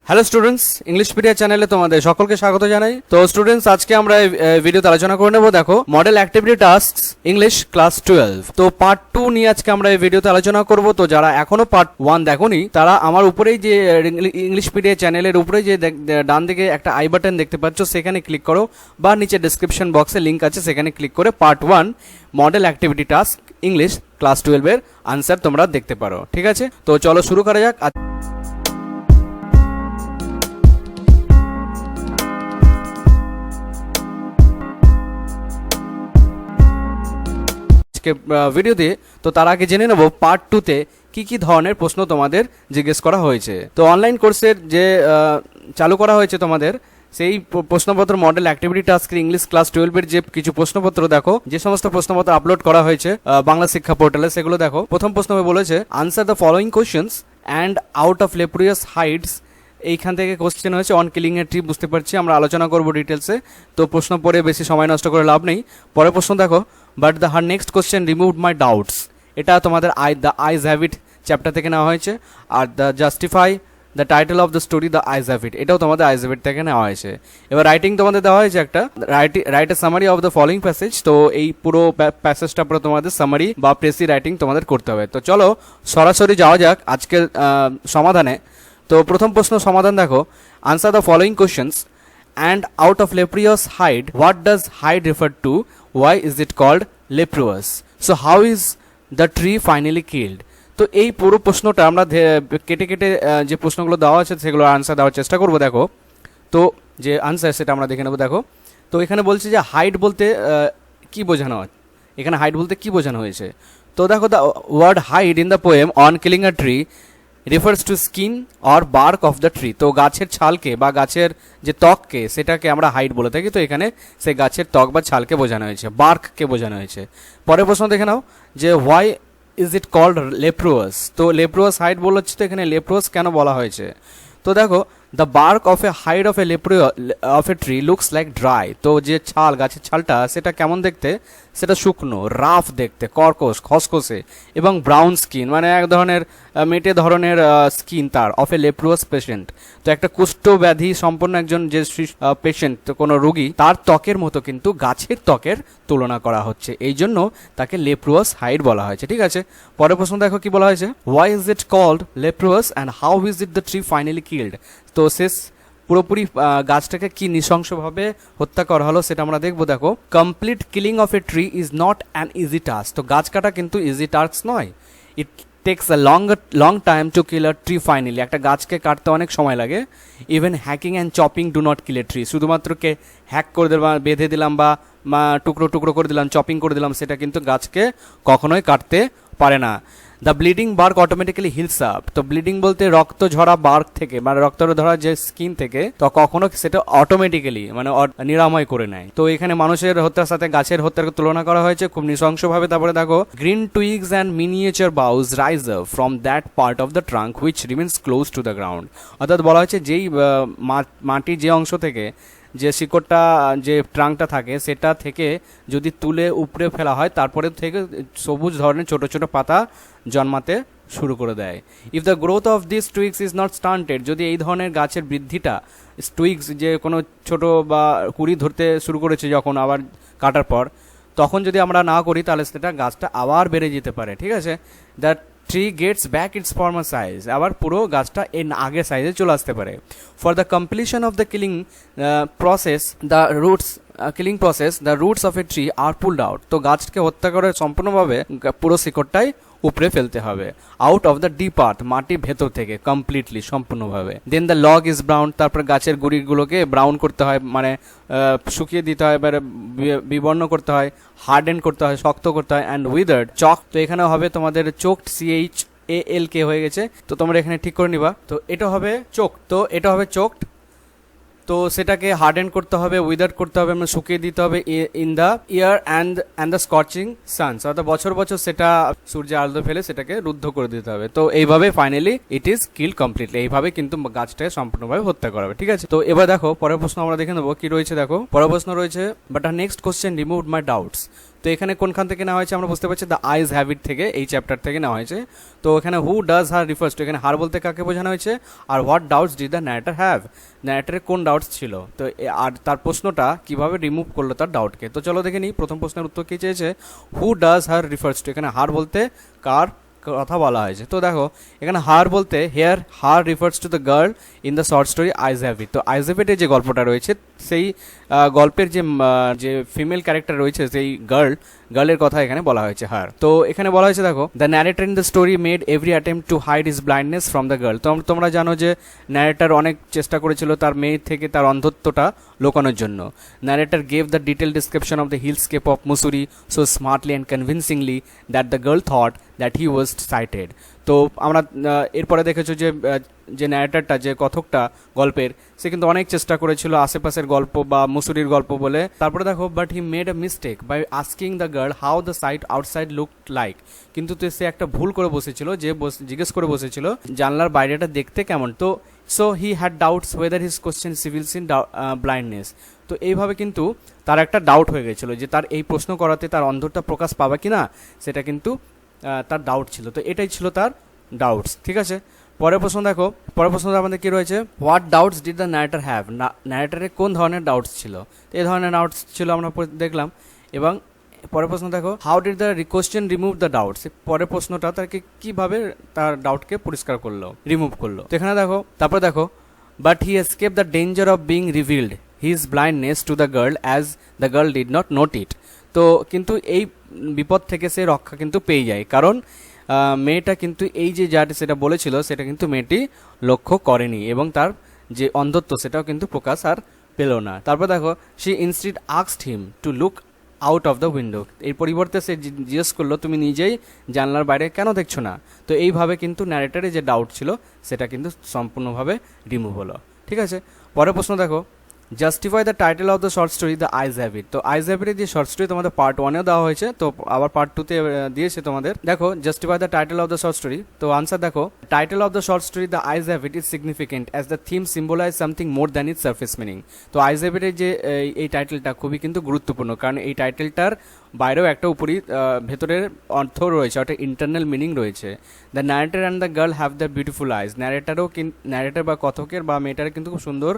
Hello students, English পিডিয়া চ্যানেলে তোমাদের সকলকে স্বাগত জানাই। তো স্টুডেন্টস, আজকে আমরা এই ভিডিওতে আলোচনা করে নেব, দেখো model activity tasks English class 12। তো পার্ট 2 নিয়ে আজকে আমরা এই ভিডিওতে আলোচনা করব। তো যারা এখনো পার্ট 1 দেখোনি তারা আমার উপরেই যে ইংলিশ পিডিয়া চ্যানেলের উপরে যে ডান দিকে একটা আই বাটন দেখতে পাচ্ছ সেখানে ক্লিক করো, বা নিচে ডেসক্রিপশন বক্সে লিঙ্ক আছে সেখানে ক্লিক করে part 1 model activity task English class 12 এর আনসার তোমরা দেখতে পারো। ঠিক আছে, তো চলো শুরু করা যাক। ভিডিও দিয়ে তো তার আগে জেনে নেব পার্ট 2 তে কি কি ধরনের প্রশ্ন তোমাদের জিজ্ঞেস করা হয়েছে। তো অনলাইন কোর্সের যে চালু করা হয়েছে তোমাদের সেই প্রশ্নপত্র model activity task English class 12 এর যে কিছু প্রশ্নপত্র দেখো, যে সমস্ত প্রশ্নপত্র আপলোড করা হয়েছে বাংলা শিক্ষা পোর্টালে, সেগুলো দেখো। প্রথম প্রশ্ন বলেছে answer the following questions and out of leprous hides. এইখান থেকে কোশ্চেন হয়েছে অন কিলিং এ ট্রি, বুঝতে পারছি আমরা আলোচনা করবো ডিটেলসে, তো প্রশ্ন পড়ে বেশি সময় নষ্ট করে লাভ নেই। পরের প্রশ্ন দেখো, but the her next question removed my doubts. এটা তোমাদের the eyes have it chapter থেকে নেওয়া হয়েছে। Are the justify the title of the story the eyes have ইট, এটাও তোমাদের আইজ হ্যাভ ইট থেকে নেওয়া হয়েছে। এবার রাইটিং তোমাদের দেওয়া হয়েছে একটা right a summary of the following passage. তো এই পুরো প্যাসেজটা পুরো তোমাদের সামারি বা প্রেসি রাইটিং তোমাদের করতে হবে। তো চলো সরাসরি যাওয়া যাক আজকের সমাধানে। তো প্রথম প্রশ্ন সমাধান দেখো, answer the following questions and out of leprous hide, what does hide refer to, why is it called leprous, so how is the tree finally killed। তো এই পুরো প্রশ্নটা আমরা কেটে কেটে যে প্রশ্নগুলো দেওয়া আছে সেগুলো আনসার দেওয়ার চেষ্টা করব। দেখো, তো যে আনসার সেটা আমরা দেখে নেব। দেখো, তো এখানে বলছে যে হাইড বলতে কি বোঝানো হয়, এখানে হাইড বলতে কি বোঝানো হয়েছে। তো দেখো, the word hide in the poem on killing a tree refers to skin or bark of the tree. তো গাছের ছালকে বা গাছের যে ত্বককে সেটাকে আমরা হাইড বলে থাকি। তো এখানে সেই গাছের ত্বক বা ছালকে বোঝানো হয়েছে, বার্ককে বোঝানো হয়েছে। পরের প্রশ্ন দেখে নাও যে হোয়াই ইজ ইট কল্ড লেপ্রোয়াস। তো লেপ্রোয়াস হাইড বলা হচ্ছে, তো এখানে লেপ্রোয়াস কেন বলা হয়েছে। তো দেখো, the bark of a hide of a of a tree looks like dry. তো যে ছাল, গাছের ছালটা সেটা কেমন দেখতে, সেটা শুকনো, রাফ দেখতে, কর্কশ, খসখসে এবং ব্রাউন স্কিন, মানে এক ধরনের মেটে ধরনের স্কিন তার, অফ এ লেপ্রোয়াস পেশেন্ট। তো একটা কুষ্ঠ ব্যাধি সম্পন্ন একজন যে পেশেন্ট, তো কোনো রোগী, তার ত্বকের মতো কিন্তু গাছের ত্বকের তুলনা করা হচ্ছে, এই জন্য তাকে লেপ্রোয়াস হাইড বলা হয়েছে। ঠিক আছে, পরের প্রশ্ন দেখো কি বলা হয়েছে, why is it called leprous and how is it the tree finally killed. তো শেষ পুরোপুরি গাছটাকে কি নৃশংসভাবে হত্যা করা হলো সেটা আমরা দেখবো। দেখো, complete killing of a tree is not an easy task. তো গাছ কাটা কিন্তু ইজি টাস্ক নয়, it takes a long time to kill a tree finally. একটা গাছকে কাটতে অনেক সময় লাগে। Even hacking and chopping do not kill a tree. শুধুমাত্র হ্যাক করে দিলাম, বেঁধে দিলাম বা টুকরো টুকরো করে দিলাম, চপিং করে দিলাম, সেটা কিন্তু গাছকে কখনোই কাটতে পারে না। The bleeding bark automatically heals up. তো ব্লিডিং বলতে রক্ত ঝরা বার্ক থেকে, মানে রক্ত ধরা যে স্কিন থেকে, তো কখনো সেটা অটোমেটিক্যালি মানে নিরাময় করে নেয়। তো এখানে মানুষের হত্যার সাথে গাছের হত্যার তুলনা করা হয়েছে খুব নৃশংসভাবে। তারপরে দেখো, green টুইগস and miniature বাউস rise up from that part of the trunk which remains close to the ground. অর্থাৎ বলা হয়েছে যেই মাটির যে অংশ থেকে, যে শিকড়টা, যে ট্রাঙ্কটা থাকে, সেটা থেকে যদি তুলে উপড়ে ফেলা হয়, তারপরে থেকে সবুজ ধরনের ছোট ছোট পাতা জন্মাতে শুরু করে দেয়। If the growth of this টুইগস is not stunted, যদি এই ধরনের গাছের বৃদ্ধিটা, টুইগস যে কোনো ছোট বা কুড়ি ধরতে শুরু করেছে যখন আবার কাটার পর, তখন যদি আমরা না করি তাহলে সেটা গাছটা আবার বেড়ে যেতে পারে। ঠিক আছে, that tree gets back its former size, আবার পুরো গাছটা এর আগের সাইজে চলে আসতে পারে। For the completion of the killing process the roots the roots of a tree are pulled out. তো গাছকে হত্যা করে সম্পূর্ণভাবে পুরো শিকড়টাই উপরে ফেলতে হবে, out of the deep earth, মাটির ভেতর থেকে কমপ্লিটলি, সম্পূর্ণভাবে। দেন দ্য লগ ইজ ব্রাউন, তারপর গাছের গুঁড়িগুলোকে ব্রাউন করতে হয়, মানে শুকিয়ে দিতে হয়, এবারে বিবর্ণ করতে হয়, হার্ডেন করতে হয়, শক্ত করতে হয়, অ্যান্ড উইদার্ড চক। তো এখানে হবে তোমাদের চোকড, CHALK হয়ে গেছে, তো তোমরা এখানে ঠিক করে নিবা। তো এটা হবে চোক, তো এটা হবে চোকড। তো সেটাকে হার্ডেন করতে হবে, উইদার করতে হবে, মানে শুকিয়ে দিতে হবে in the year and the scorching suns, অর্থাৎ বছর বছর সেটা সূর্যের আলো ফেলে সেটাকে রুদ্ধ করে দিতে হবে। তো এইভাবে finally it is kill completely, এইভাবে কিন্তু গাছটাকে সম্পূর্ণভাবে হত্যা করা হবে। ঠিক আছে, তো এবার দেখো পরের প্রশ্ন আমরা দেখে নেবো কি রয়েছে। দেখো, পরের প্রশ্ন রয়েছে, বাট আর next question removed my doubts. তো তো এখানে কোনখান থেকে নেওয়া হয়েছে আমরা বুঝতে পারছি, দ্য আইজ হ্যাভ ইট থেকে, এই চ্যাপ্টার থেকে নেওয়া হয়েছে। তো এখানে who does her refers to, এখানে হার বলতে কাকে বোঝানো হয়েছে, আর what doubts did the narrator have, ন্যারেটরের কোন ডাউটস ছিল। তো আর তার প্রশ্নটা কিভাবে রিমুভ করলো তার ডাউটকে। তো চলো দেখে নিই প্রথম প্রশ্নের উত্তর কী চেয়েছে, who does her refers to, এখানে হার বলতে কার কথা বলা হয়েছে। তো দেখো এখানে হার বলতে here her refers to the girl in the short story eyes have it. তো আইজ হ্যাভ ইটের যে গল্পটা রয়েছে সেই গল্পের যে ফিমেল ক্যারেক্টার রয়েছে সেই গার্লের কথা এখানে বলা হয়েছে হার। তো এখানে বলা হয়েছে দেখো, the narrator in the story made every attempt to hide his blindness from the girl. তো তোমরা জানো যে ন্যারেটর অনেক চেষ্টা করেছিল তার মেয়ে থেকে তার অন্ধত্বটা লোকানোর জন্য। Narrator gave the detail description of the hillscape of Mussoorie so smartly and convincingly that the girl thought that he was sighted. তো আমরা এরপরে দেখেছো যে ন্যারেটরটা, যে কথকটা গল্পের, সে কিন্তু অনেক চেষ্টা করেছিল আশেপাশের গল্প বা মুসুরির গল্প বলে। তারপরে দেখো, but he made a mistake by asking the girl how the sight outside look like. কিন্তু সে একটা ভুল করে বসেছিল, যে জিজ্ঞেস করে বসেছিল জানলার বাইরেটা দেখতে কেমন। তো so he had doubts whether his question civils in blindness. তো এইভাবে কিন্তু তার একটা ডাউট হয়ে গেছিলো যে তার এই প্রশ্ন করাতে তার অন্ধটা প্রকাশ পাবে কি না, সেটা কিন্তু তার ডাউট ছিল। তো এটাই ছিল তার ডাউটস, ঠিক আছে। পরের প্রশ্ন দেখো, পরের প্রশ্ন আমাদের কি রয়েছে, what doubts did the narrator have, ন্যারেটরের কোন ধরনের ডাউটস ছিল। তো এই ধরনের ডাউটস ছিল আমরা দেখলাম। এবং পরের প্রশ্ন দেখো, how did the question remove the doubts, পরের প্রশ্নটা তাকে কিভাবে তার ডাউটকে পরিষ্কার করলো, রিমুভ করলো। তো এখানে দেখো, তারপরে দেখো, but he escape the danger of being revealed his blindness two the girl as the girl did not note ইট। তো কিন্তু এই বিপদ থেকে সে রক্ষা কিন্তু পেয়ে যায়, কারণ মেয়েটা কিন্তু এই যে যার সেটা বলেছিল সেটা কিন্তু মেয়েটি লক্ষ্য করেনি, এবং তার যে অন্ধত্ব সেটাও কিন্তু প্রকাশ আর পেল না। তারপর দেখো, she instead asked him to look out of the window, এর পরিবর্তে সে জিজ্ঞেস করলো তুমি নিজেই জানলার বাইরে কেন দেখছো না। তো এইভাবে কিন্তু ন্যারেটরের যে ডাউট ছিল সেটা কিন্তু সম্পূর্ণভাবে রিমুভ হলো, ঠিক আছে। পরের প্রশ্ন দেখো, justify the title of the short story the eyes have it. তো আইজ হ্যাভ ইটের যে শর্ট স্টোরি তোমাদের পার্ট 1-এও দেওয়া হয়েছে, তো আবার পার্ট 2-তে দিয়েছে তোমাদের। দেখো, justify the title of the short story. তো আনসার দেখো, title of the short story the eyes have it is significant as the theme symbolise something more than its surface meaning. তো আইজ হ্যাভ ইটের যে এই টাইটেলটা খুবই কিন্তু গুরুত্বপূর্ণ, কারণ এই টাইটেলটার বাইরেও একটা উপরই ভেতরের অর্থ রয়েছে, অর্থাৎ ইন্টারনাল মিনিং রয়েছে। The narrator and the girl have the beautiful eyes, narrator বা কথকের বা মেয়েটার কিন্তু খুব সুন্দর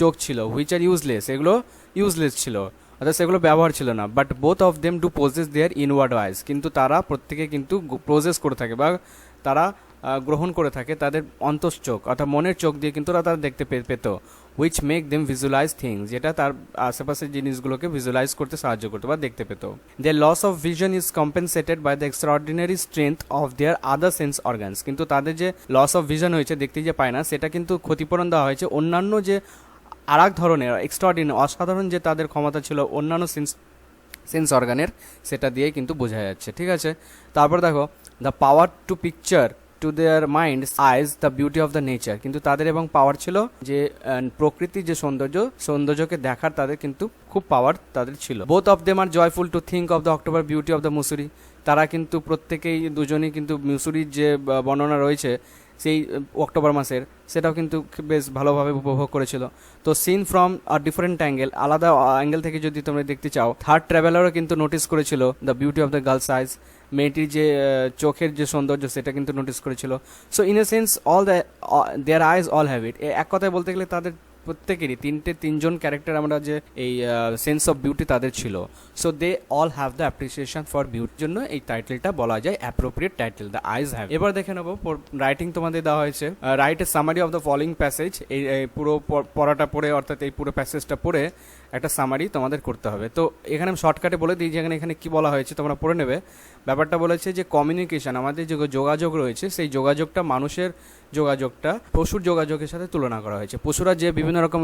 চোখ ছিল, হুইচ আর ইউজলেস, এগুলো ইউজলেস ছিল, অর্থাৎ সেগুলো ব্যবহার ছিল না। But both of them do possess their inward eyes, কিন্তু তারা প্রত্যেকে কিন্তু প্রোজেস করে থাকে বা তারা গ্রহণ করে থাকে তাদের অন্তঃচোখ অর্থাৎ মনের চোখ দিয়ে কিন্তু তারা দেখতে পেত, which make them visualise things, যেটা তার আশেপাশের জিনিসগুলোকে ভিজুয়ালাইজ করতে সাহায্য করতো বা দেখতে পেত। Their loss of vision is compensated by the extraordinary strength of their other sense organs, কিন্তু তাদের যে লস অফ ভিশন হয়েছে, দেখতে যে পায় না, সেটা কিন্তু ক্ষতিপূরণ দেওয়া হয়েছে অন্যান্য যে আর এক ধরনের এক্সট্রাঅর্ডিনারি অসাধারণ যে তাদের ক্ষমতা ছিল অন্যান্য সেন্স অর্গানের, সেটা দিয়েই কিন্তু বোঝা যাচ্ছে, ঠিক আছে। তারপর দেখো, the power to picture to their mind eyes the beauty of the nature, কিন্তু তাদের এবং পাওয়ার ছিল যে প্রকৃতির যে সৌন্দর্যকে দেখার তাদের কিন্তু খুব পাওয়ার তাদের ছিল। Both of them are joyful to think of the October beauty of the Mussoorie, তারা কিন্তু প্রত্যেকেই দুজনেই কিন্তু মুসুরির যে বর্ণনা রয়েছে সেই অক্টোবর মাসের, সেটাও কিন্তু বেশ ভালোভাবে উপভোগ করেছিল। তো seen from a different angle, আলাদা অ্যাঙ্গেল থেকে যদি তোমরা দেখতে চাও, থার্ড ট্রাভেলারও কিন্তু নোটিস করেছিল the beauty of the girl's eyes, মেয়েটির যে চোখের যে সৌন্দর্য সেটা কিন্তু নোটিস করেছিল। So in a sense all their eyes all have it, এক কথায় বলতে গেলে তাদের প্রত্যেকেরই তিনজন ক্যারেক্টার আমরা যে এই সেন্স অফ বিউটি তাদের ছিল। So they all have the appreciation for বিউটির জন্য এই টাইটেলটা বলা যায় appropriate title, the eyes have. এবার দেখে নেবো রাইটিং তোমাদের দেওয়া হয়েছে, write a summary of the following passage, এই পুরো পড়াটা পড়ে অর্থাৎ এই পুরো প্যাসেজটা পড়ে একটা সামারি তোমাদের করতে হবে। তো এখানে আমি শর্টকাটে বলে দিই যে এখানে কি বলা হয়েছে, তোমরা পড়ে নেবে। ব্যাপারটা বলেছে যে কমিউনিকেশন, আমাদের যে যোগাযোগ রয়েছে সেই যোগাযোগটা মানুষের যোগাযোগটা পশুর যোগাযোগের সাথে তুলনা করা হয়েছে। পশুরা যে বিভিন্ন রকম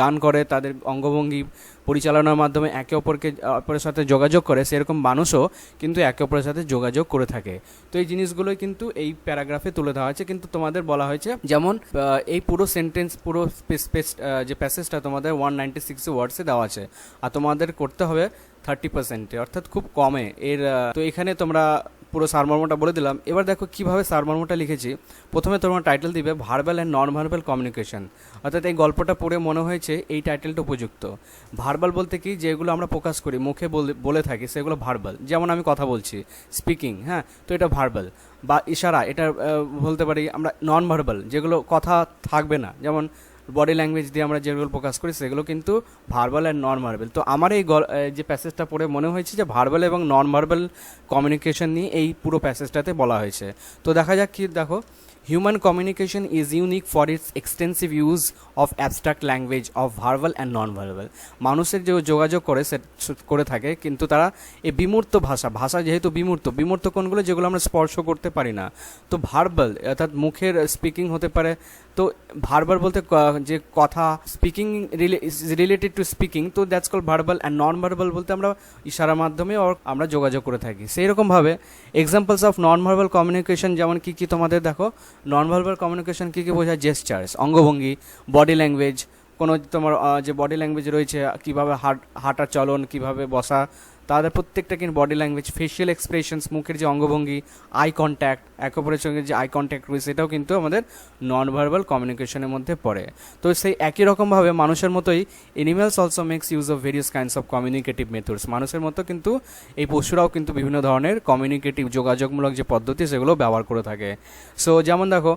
গান করে, তাদের অঙ্গভঙ্গি পরিচালনার মাধ্যমে একে অপরের সাথে যোগাযোগ করে, সেরকম মানুষও কিন্তু একে অপরের সাথে যোগাযোগ করে থাকে। তো এই জিনিসগুলোই কিন্তু এই প্যারাগ্রাফে তুলে ধরা হয়েছে, কিন্তু তোমাদের বলা হয়েছে যেমন এই পুরো সেন্টেন্স পুরো যে প্যাসেজটা তোমাদের 196 ওয়ার্ডসে দেওয়া আছে, আর তোমাদের করতে হবে 30%, অর্থাৎ খুব কমে এর। তো এখানে তোমরা পুরো সারমর্মটা বলে দিলাম। এবার দেখো কিভাবে সারমর্মটা লিখেছি। প্রথমে তোমার টাইটেল দিবে verbal and non verbal communication, অর্থাৎ এই গল্পটা পড়ে মনে হয়েছে এই টাইটেলটা উপযুক্ত। ভার্বাল বলতে কি, যেগুলো আমরা প্রকাশ করি মুখে বলে থাকি সেগুলো ভার্বাল, যেমন আমি কথা বলছি স্পিকিং, হ্যাঁ, তো এটা ভার্বাল। বা ইশারা, এটা বলতে পারি আমরা নন ভার্বাল, যেগুলো কথা থাকবে না, যেমন বডি ল্যাঙ্গুয়েজ দিয়ে আমরা যেগুলো প্রকাশ করি সেগুলো কিন্তু ভার্বাল অ্যান্ড নন ভার্বাল। তো আমার এই যে প্যাসেজটা পড়ে মনে হয়েছে যে ভার্বাল এবং নন ভার্বাল কমিউনিকেশন নিয়ে এই পুরো প্যাসেজটাতে বলা হয়েছে। তো দেখা যাক কি, দেখো, human communication is unique for its extensive use of abstract language of verbal and non verbal. মানুষের যে যোগাযোগ করে থাকে, কিন্তু তারা এই বিমূর্ত ভাষা যেহেতু বিমূর্ত কোনগুলো, যেগুলো আমরা স্পর্শ করতে পারি না। তো ভার্বাল অর্থাৎ মুখের স্পিকিং হতে পারে। তো ভার্বাল বলতে যে কথা, স্পিকিং রিলেটেড টু স্পিকিং, তো that's call verbal. And non verbal বলতে আমরা ইশারার মাধ্যমে আমরা যোগাযোগ করে থাকি। সেই রকমভাবে examples of non verbal communication যেমন কি তোমাদের দেখো, নন ভার্বাল কমিউনিকেশন কী বোঝায়? জেস্টার্স, অঙ্গভঙ্গি, বডি ল্যাঙ্গুয়েজ, কোনো তোমার যে বডি ল্যাঙ্গুয়েজ রয়েছে, কীভাবে হাঁটার চলন, কীভাবে বসা, তাদের প্রত্যেকটা কিন্তু বডি ল্যাঙ্গুয়েজ, ফেশিয়াল এক্সপ্রেশনস, মুখের যে অঙ্গভঙ্গি, আই কন্ট্যাক্ট, একে অপরের সঙ্গে যে আই কন্ট্যাক্ট রয়েছে, এটাও কিন্তু আমাদের নন ভার্বাল কমিউনিকেশনের মধ্যে পড়ে। তো সেই একই রকমভাবে মানুষের মতোই animals also makes use of various kinds of communicative methods. মানুষের মতো কিন্তু এই পশুরাও কিন্তু বিভিন্ন ধরনের কমিউনিকেটিভ যোগাযোগমূলক যে পদ্ধতি সেগুলো ব্যবহার করে থাকে। সো যেমন দেখো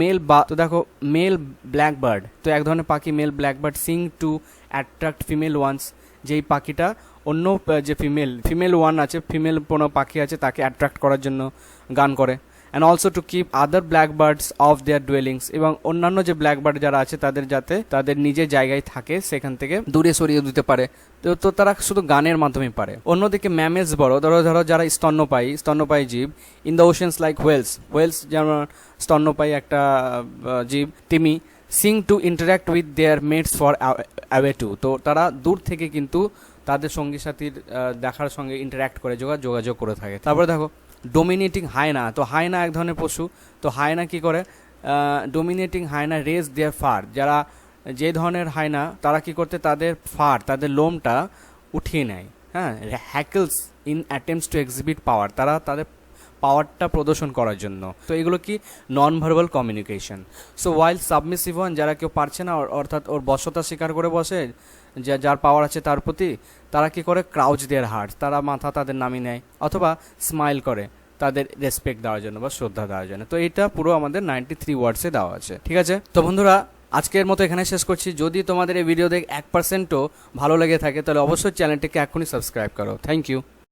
মেল ব্ল্যাক বার্ড, তো এক ধরনের পাখি male black bird sing to attract female ones, যেই পাখিটা অন্য যে ফিমেল ওয়ান আছে, ফিমেল কোনো পাখি আছে, তাকে অ্যাট্রাক্ট করার জন্য গান করে। And also to keep other blackbirds off their dwellings, এবং অন্যান্য যে ব্ল্যাক বার্ড যারা আছে তাদের যাতে তাদের নিজের জায়গায় থাকে সেখান থেকে দূরে সরিয়ে দিতে পারে। তো তারা শুধু গানের মাধ্যমে পারে। অন্যদিকে ম্যামেলস বড় ধরো যারা স্তন্যপায়ী জীব, in the oceans like whales যেমন স্তন্যপায়ী একটা জীব, তিমি, sing to interact with their mates far away to, তো তারা দূর থেকে কিন্তু তাদের সঙ্গী সাথীর দেখার সঙ্গে ইন্টারাক্ট করে যোগাযোগ করে থাকে। তারপরে দেখো ডোমিনেটিং হায়না, তো হায়না এক ধরনের পশু। তো হায়না কি করে? ডোমিনেটিং হায়না রেজ দেয়ার ফার, যারা যে ধরনের হায়না তারা কি করতে, তাদের লোমটা উঠিয়ে নেয়, হ্যাঁ, হ্যাকেলস ইন অ্যাটেম্পস টু এক্সিবিট পাওয়ার, তারা তাদের পাওয়ারটা প্রদর্শন করার জন্য। তো এগুলো কি নন ভার্বাল কমিউনিকেশন। সো ওয়াইল সাবমিসিভ ওয়ান, যারা কেউ পারছে না, অর্থাৎ ওর বশ্যতা স্বীকার করে বসে, যার পাওয়ার আছে তার প্রতি, তারা কি করে? ক্রাউচ দেয়ার হার্ট, তারা মাথা তাদের নামিয়ে নেয়, অথবা স্মাইল করে তাদের রেসপেক্ট দেওয়ার জন্য বা শ্রদ্ধা দেওয়ার জন্য। তো এটা পুরো আমাদের 93 ওয়ার্ডসে দেওয়া আছে, ঠিক আছে? তো বন্ধুরা, আজকের মতো এখানে শেষ করছি। যদি তোমাদের এই ভিডিও দেখে 1%ও ভালো লেগে থাকে তাহলে অবশ্যই চ্যানেলটিকে এখনই সাবস্ক্রাইব করো। Thank you.